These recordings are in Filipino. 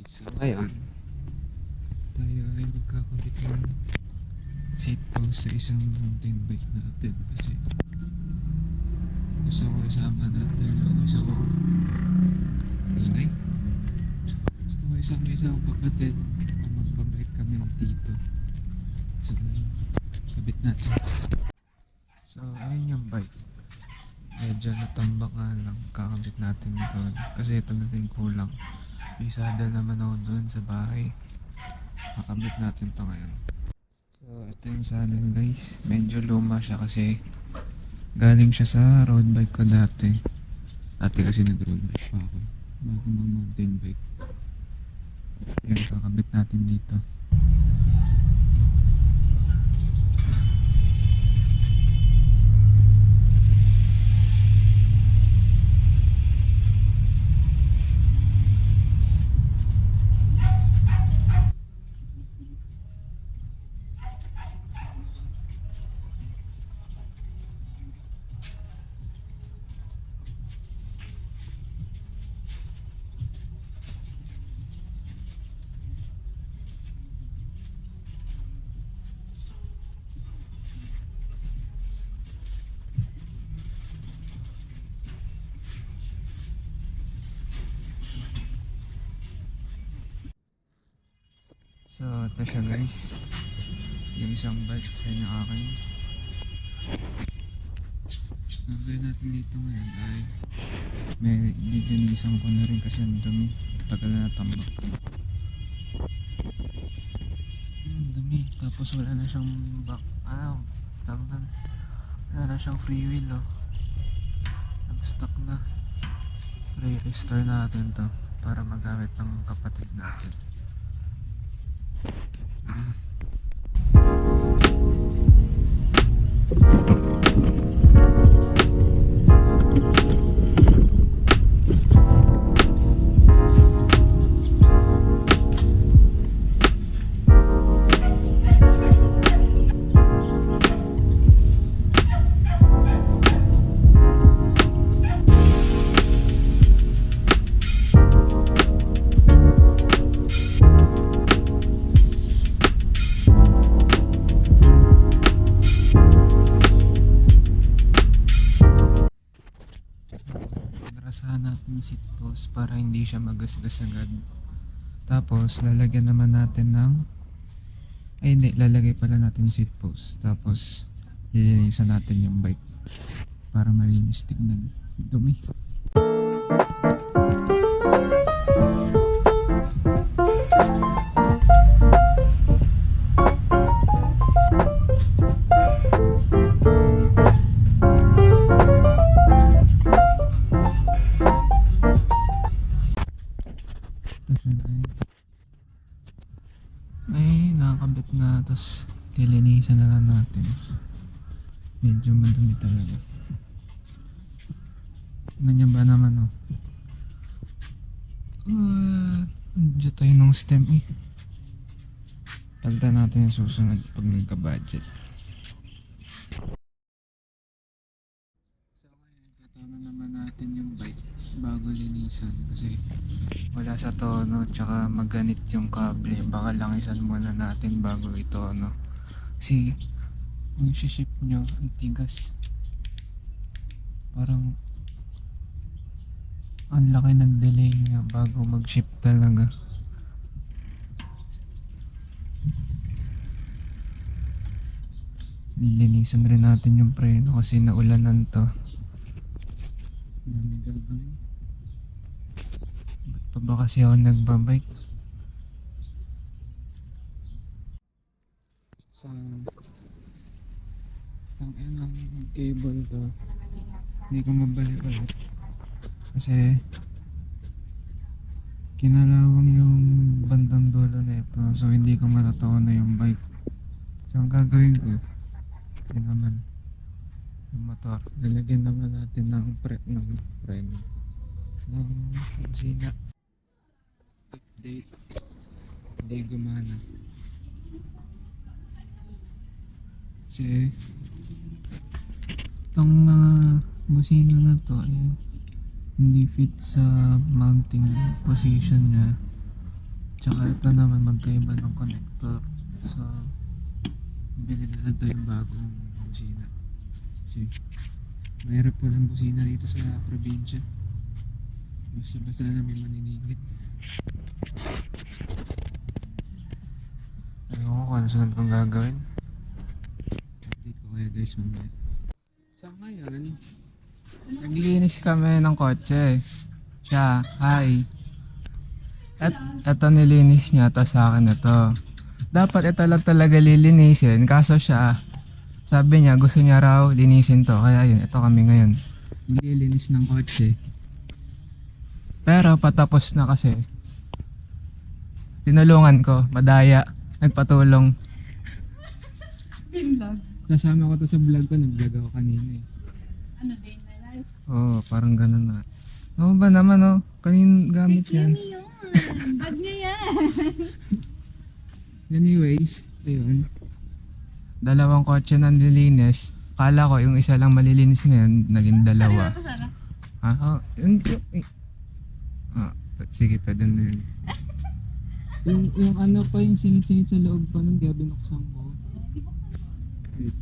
So ngayon, tayo ay magkakabit ng seat post sa isang mountain bike natin kasi gusto ko isama natin yung isa ko ingay. Gusto ko isama isang kapatid na magbabike kami ng tito. So, kabit natin. So, ayun yung bike. Medyo natambak nga lang kakabit natin ito kasi ito na din kulang. May saddle naman ako doon sa bahay. Kakabit natin to ngayon. So, ito yung saddle guys. Medyo luma siya kasi galing siya sa road bike ko dati. Dati kasi nag-road bike pa ako bago mag-mountain bike. Yan, kakabit natin dito. So, ito siya guys. Yung isang bike sa inyo akin. Ang gawin natin dito ngayon ay dilinisan ko na rin kasi ang dumi. Tagal na natambak. Ang dumi. Tapos wala na siyang back. Wala na siyang free wheel Nag-stuck na. Restore natin to para magamit ng kapatid natin. Rasahan natin yung seat post para hindi siya magasgas agad. Tapos lalagyan naman natin ng lalagay pala natin yung seat post. Tapos lilinisan natin yung bike para malinis tignan. Dumi. Ay, nakakabit na. Tapos lilinisan na lang natin. Medyo madumi talaga. Nandiyan ba naman Nandiyan tayo ng stem Palitan natin yung susunod pag nagka-budget. So ngayon, tatama naman natin yung bike bago linisan kasi wala sa tono tsaka maganit yung kable. Baka langisan muna natin bago ito kasi kung ship nyo ang tigas, parang ang laki ng delay niya bago mag-ship talaga. Lilinisan rin natin yung preno kasi naulanan to. Dami gagawin. Ba't pa ba kasi ako nagbabike? So, ang cable to hindi ko mabalik-balik kasi kinalawang yung bandang dulo nito, so hindi ko matataon na yung bike. So ang gagawin ko yun naman yung motor, lalagyan naman natin ng preno ng buzina. Update, hindi gumana kasi itong mga busina na to ay hindi fit sa mounting position niya. Tsaka ito naman magkaiba ng connector. So, bili nila ito yung bagong busina. Kasi, mahirap walang busina rito sa probinsya. Basta na may maniningit. Ayaw ko kung ano sunod kong gagawin. Update ko kaya guys mamaya. So ngayon, naglinis kami ng kotse. Siya, hi. At ito nilinis niya, to sa akin na to. Dapat ito lang talaga lilinisin, kaso siya, sabi niya gusto niya raw linisin to. Kaya yun, ito kami ngayon. Naglilinis ng kotse. Pero patapos na kasi. Tinulungan ko, madaya, nagpatulong. Vlog. Kasama ko to sa vlog ko, nag-vlog ako kanina eh. Ano, day in my life? Oo, parang ganun na. Oo ba naman oh, kanin gamit yan. Kimi yun. Bag niya yan. Anyways, ayun. Dalawang kotse na nililinis. Kala ko yung isa lang malilinis ngayon, naging dalawa. Ano sana? Ah, oh, sige, pwede na yun. yung ano pa, yung singit-singit sa loob pa nung kaya binuksan ko. Wait.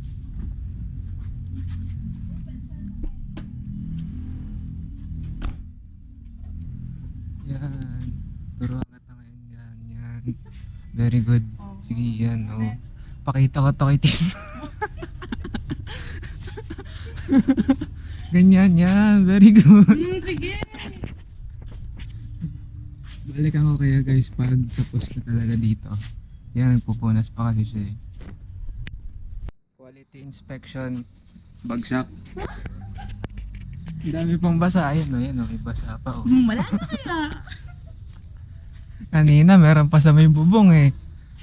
Yan. Turuan ka ngayon yan. Yan. Very good. Sige, yan. Oh. Pakita ko to kay Tino. Ganyan yan. Very good. Sige. Balikan ko kaya guys pag tapos na talaga dito. Yan, nagpupunas pa kasi siya eh. Quality inspection. Bagsak. Ang dami pang basa. Ayun o, yan o. May basa pa o. Wala na. Kanina meron pa sa may bubong eh.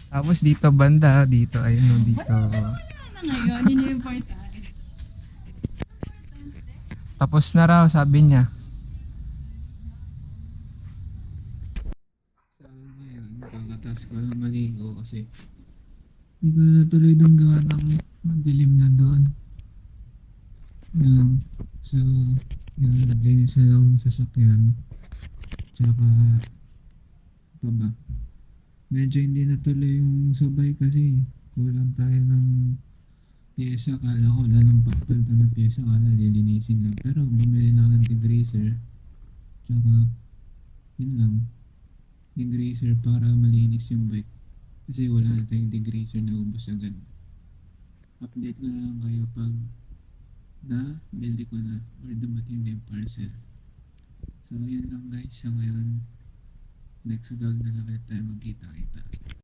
Tapos dito banda. Dito, ayun o, dito. Wala na ngayon. Yun yung important. Tapos na raw, sabi niya. So, ngayon, kakatas ko na maligo kasi hindi ko na natuloy doon gawa ng madilim na doon. Yun. So, yun, naglinis na lang sa sasakyan. Tsaka, pa ba? Medyo hindi natuloy yung sabay kasi kulang tayo ng pyesa. Kala ko wala nang papalta ng pyesa, kala lilinisin lang. Pero bumili lang ng degreaser. Tsaka, yun lang. Degreaser para malinis yung bike. Kasi wala na tayong degreaser na ubos agad. Update ko na lang kayo pag na-build ko na or dumating na yung parcel. So, yun lang guys sa ngayon. Next vlog na lang ulit tayo mag